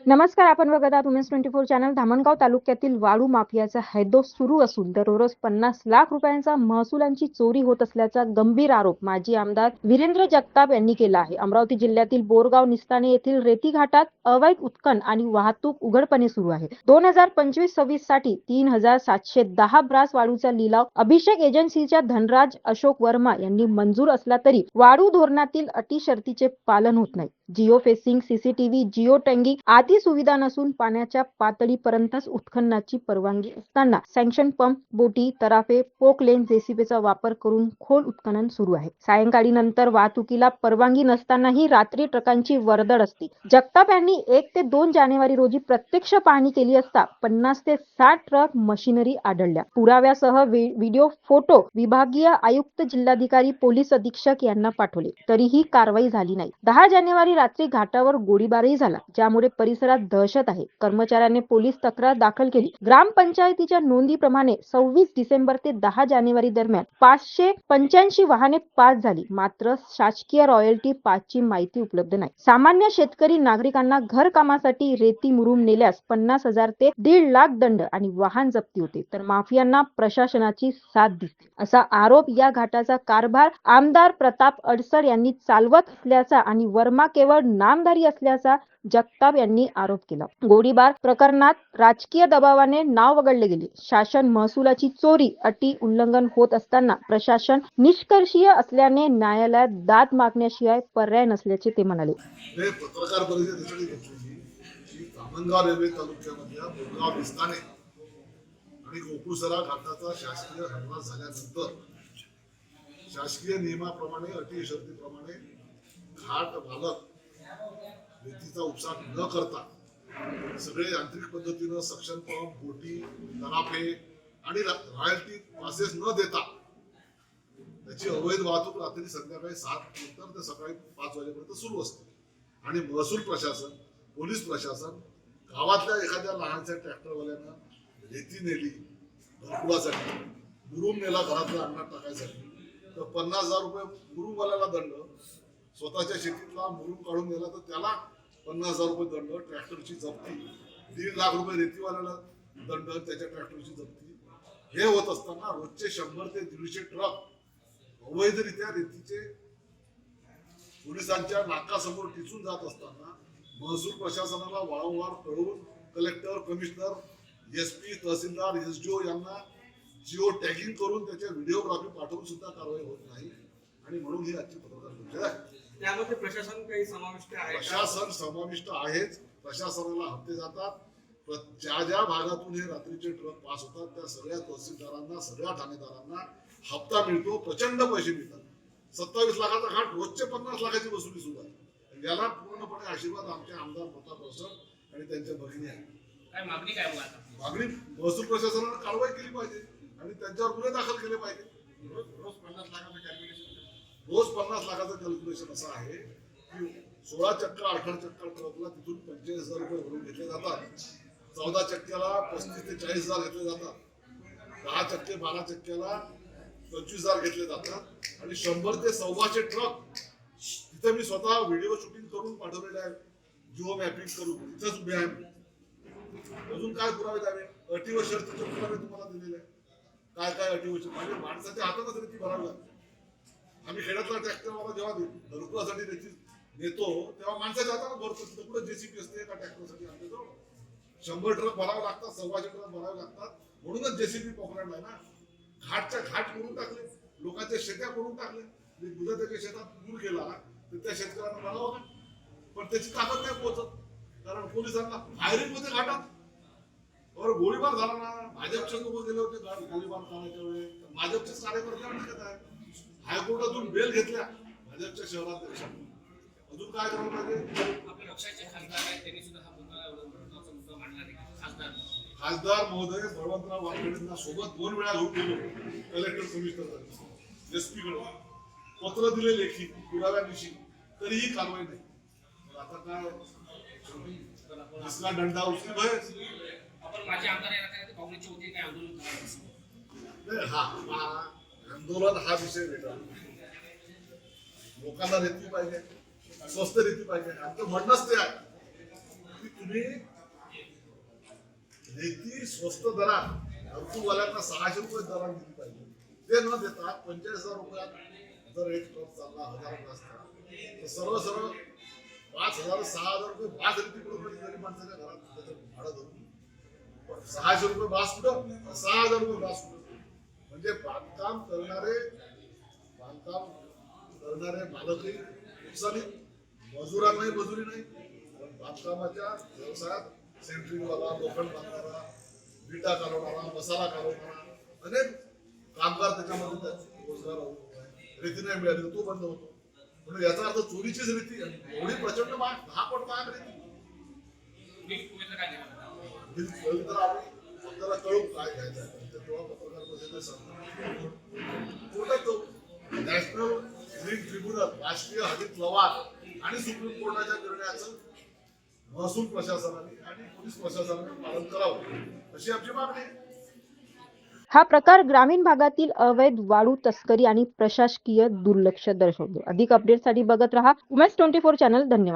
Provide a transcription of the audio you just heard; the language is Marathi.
नमस्कार, आपण बघत आहात वुमेन्स 24 चॅनल. धामणगाव तालुक्यातील वाळू माफियाचा हैदोस सुरू असून दररोज 50 लाख रुपयांचा महसुलांची चोरी होत असल्याचा गंभीर आरोप माजी आमदार वीरेंद्र जगताप यांनी केला आहे. अमरावती जिल्ह्यातील बोरगाव निस्ताने येथील रेती घाटात अवैध उत्खनन आणि वाहतूक उघडपणे सुरू आहे. 2025-26 साठी 3710 ब्रास वाळूचा लिलाव अभिषेक एजन्सीच्या धनराज अशोक वर्मा यांनी मंजूर असला तरी वाळू धोरणातील अटी शर्तीचे पालन होत नाही. जिओ फेसिंग, सीसीटीव्ही, जिओ टँगिंग आदी सुविधा नसून पाण्याच्या पातळीपर्यंतच उत्खननाची परवानगी असताना सँक्शन पंप, बोटी, तराफे, पोकलेन, जेसीबीचा वापर करून खोल उत्खनन सुरू आहे. सायंकाळी नंतर वाहतुकीला परवानगी नसतानाही रात्री ट्रकांची वर्दळ असते. जगताप यांनी 1 ते 2 जानेवारी रोजी प्रत्यक्ष पाहणी केली असता 50 ते 60 ट्रक मशिनरी आढळल्या. पुराव्यासह व्हिडिओ, फोटो विभागीय आयुक्त, जिल्हाधिकारी, पोलीस अधीक्षक यांना पाठवले, तरीही कारवाई झाली नाही. 10 जानेवारी रात्री घाटावर गोळीबारही झाला, ज्यामुळे परिसरात दहशत आहे. कर्मचाऱ्याने पोलीस तक्रार दाखल केली. ग्रामपंचायतीच्या नोंदीप्रमाणे 26 डिसेंबर ते 10 जानेवारी दरम्यान 585 वाहने पास झाली, मात्र शासकीय रॉयल्टी पासची माहिती उपलब्ध नाही. सामान्य शेतकरी नागरिकांना घर कामासाठी रेती मुरुम नेल्यास 50,000 ते 1.5 लाख दंड आणि वाहन जप्ती होते, तर माफियांना प्रशासनाची साथ दिसते, असा आरोप या घाटाचा कारभार आमदार प्रताप अडसर यांनी चालवत असल्याचा आणि वर्मा केवळ नामधारी असल्याचा जगताप यांनी आरोप केला. गोळीबार प्रकरणात राजकीय दबावाने नाव वगळले गेले. शासन महसुलाची चोरी अटी उल्लंघन होत असताना प्रशासन निष्क्रिय असल्याने न्यायालयात दाद मागण्याशिवाय पर्याय नसल्याचे ते म्हणाले. पत्रकार परिषदेसाठी घेतलेली धामणगाव रेल्वे तालुक्यामधल्या बोरगाव निस्ताने आणि गोकुळसरा घाटाचा शासकीय हरणास झाल्यानंतर शासकीय नियमाप्रमाणे, अटी शर्तीप्रमाणे घाट मालक रेतीचा उपसा न करता सगळे यांत्रिक पद्धतीनं सक्शन पंप, बोटी, तराफे आणि रॉयल्टी पासेस न देता त्याची अवैध वाहतूक रात्री संध्याकाळी 7 नंतर ते सकाळी 5 वाजेपर्यंत सुरू असते. आणि महसूल प्रशासन, पोलीस प्रशासन गावातल्या एखाद्या लहानशा ट्रॅक्टरवाल्यानं रेती नेली घरकुलासाठी, मुरुम नेला घरातल्या अन्नात टाकायसाठी, तर 50,000 रुपये मुरुमवाल्याला दंड, स्वतःच्या शेतीतला मुरुम काढून नेला तर त्याला 50,000 रुपये दंड, ट्रॅक्टरची जप्ती, 1.5 लाख रुपये रेतीवाल्याला दंड, त्याच्या ट्रॅक्टरची जप्ती. हे होत असताना रोजचे 100 ते 150 ट्रक अवैधरित्या रेतीचे पोलिसांच्या नाकासमोर टिचून जात असताना महसूल प्रशासनाला वारंवार कळवून कलेक्टर, कमिशनर, SP, तहसीलदार, SDO यांना जिओ टॅगिंग करून त्याच्या व्हिडिओग्राफी पाठवून सुद्धा कारवाई होत नाही. आणि म्हणून ही आजची पत्रकार परिषद आहे. त्यामध्ये प्रशासन काही समाविष्ट आहे? प्रशासन समाविष्ट आहेच. प्रशासनाला हप्ते जातात. ज्या ज्या भागातून हे रात्रीचे ट्रक पास होतात त्या सगळ्या तहसीलदारांना, सगळ्या ठाणेदारांना हप्ता मिळतो, प्रचंड पैसे मिळतात. 27 लाखाचा घाट, रोजचे 50 लाखाची वसुली सुरू आहे. याला पूर्णपणे आशीर्वाद आमचे आमदार प्रताप अडसर आणि त्यांच्या भगिनी आहे. काय मागणी काय मागणी महसूल प्रशासनाने कारवाई केली पाहिजे आणि त्यांच्यावर गुन्हे दाखल केले पाहिजे. रोज 50 लाखाचं कॅल्क्युलेशन, रोज 50 लाखाचं कॅल्क्युलेशन असं आहे की 16 चक्कर 18 चक्कर ट्रकला तिथून 45,000 रुपये भरून घेतले जातात. 14 चक्क्याला 35 ते 40,000 घेतले जातात. 10 चक्के 12 चक्क्याला 25,000 घेतले जातात. आणि 100 ते 125 ट्रक तिथे मी स्वतः व्हिडिओ शूटिंग करून पाठवलेले आहे, जिओ मॅपिंग करून. तिथेच उभे आहे. अजून काय पुरावे द्यावे? अटी व शर्तीचे पुरावे तुम्हाला दिलेले आहे. काय काय अटी व शर्ती? म्हणजे माणसाच्या हातातच रेती भरावी लागते. आम्ही खेड्यातला ट्रॅक्टरवाला जेव्हा घरकुलासाठी रेती नेतो तेव्हा माणसाच्या हाताने भरतो. तिथं कुठं JCB असते एका ट्रॅक्टरसाठी? आमच्या जवळ 100 ट्रक भरावे लागतात, 125 ट्रक भरावे लागतात. म्हणूनच JCB पकडलाय ना. घाटच्या घाट करून टाकले, लोकांच्या शेत्या करून टाकले. दुधाच्या शेतात पूर गेला तर त्या शेतकऱ्यांना भरावं का? पण त्याची ताकद नाही पोहोचत, कारण पोलिसांना फायरिंग मध्ये घाटात और गोळीबार झाला ना. भाजपचे लोक गेले होते गोळीबार करण्याच्या वेळेस. भाजपचेच कार्यकर्ते आहे. हायकोर्टातून बेल घेतल्या भाजपच्या शहराध्यक्ष. अजून काय करावं पाहिजे? आपल्या पक्षाचे खासदार आहेत, त्यांनी सुद्धा हा मुद्दा मांडला आहे. खासदार महोदय बळवंतराव वानखेडेंना सोबत 2 वेळा घेऊन गेलो कलेक्टर, कमिशनर, SP कडे. पत्र दिले लेखी पुराव्यानिशी, तरीही कारवाई नाही. आता काय इसका दंडा उसकी भयच. आपण माझे आमदार या काँग्रेसचे होते, काय आंदोलन? हा आंदोलन हा विषय वेगळा. लोकांना रेती पाहिजे, स्वस्त रेती पाहिजे. आमचं म्हणणंच ते आहे की तुम्ही रेती स्वस्त दरात घरकुलवाल्यांना 600 रुपये दरात दिली पाहिजे. ते न देता 45,000 रुपयात जर एक ट्रक चालला 1000 असता तर सरळ सरळ 5,000 6,000 रुपये बास रेती कुठं गरीब माणसाच्या घरात त्याचं भाडं धरून 600 रुपये बास कुठं 6,000 रुपये बास कुठं. म्हणजे बांधकाम करणारे मालकही नुकसानीत, मजुरांनाही मजुरी नाही. पण बांधकामाच्या व्यवसायात सेंट्रिंगवाला, लोखंड बांधणारा, विटा कालवणारा, मसाला कालवणारा अनेक कामगार त्याच्यामध्ये त्याचे रोजगार होतो. रेती नाही मिळाली तर तो बंद होतो. म्हणजे याचा अर्थ चोरीचीच रेती एवढी प्रचंड महाग, 10 पट महाग रेती. तुम्ही तर काय केलं? बिल कळलं तर आपण आपल्याला कळू काय घ्यायचं आहे. तर तेव्हा पत्रकार परिषदेत सांगतो कोर्टात जाऊ. नॅशनल ग्रीन ट्रिब्युनल, राष्ट्रीय हरित लवाद आणि सुप्रीम कोर्टाच्या निर्णयाचं महसूल प्रशासनाने आणि पोलीस प्रशासनाने पालन करावं अशी आमची मागणी आहे. हा प्रकार ग्रामीण भागातील अवैध वाळू तस्करी आणि प्रशासकीय दुर्लक्ष दर्शवतो. अधिक अपडेटसाठी बघत रहा उमेश 24 चॅनल. धन्यवाद.